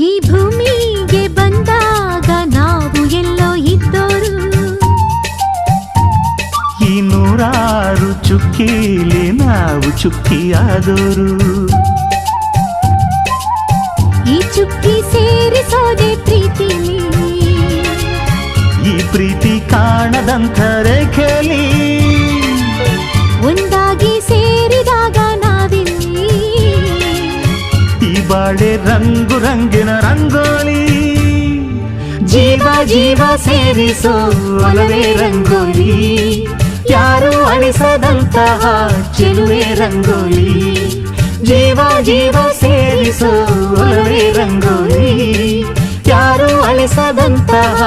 ಈ ಭೂಮಿಗೆ ಬಂದಾಗ ನಾವು ಎಲ್ಲೋ ಇದ್ದೋರು, ಈ ನೂರಾರು ಚುಕ್ಕಿಲಿ ನಾವು ಚುಕ್ಕಿಯಾದೋರು. ಈ ಚುಕ್ಕಿ ಸೇರಿಸೋದೆ ಪ್ರೀತಿಲಿ, ಈ ಪ್ರೀತಿ ಕಾಣದಂಥ ರೇಖೆಲಿ ಒಂದಾಗಿ ಸೇರಿದಾಗ ನಾವಿಲ್ಲಿ. ಈ ಬಾಳೆ ರಂಗು ರಂಗಿನ ರಂಗೋಲಿ, ಜೀವ ಜೀವ ಸೇರಿಸೋ ಒಲವೇ ರಂಗೋಲಿ, ಯಾರು ಅಳಿಸದಂತಹ ಚೆಲುವೆ ರಂಗೋಲಿ. ಜೀವ ಜೀವ ಸೇರಿಸೋ ಒಲವೇ ರಂಗೋಲಿ, ಯಾರು ಅಳಿಸದಂತಹ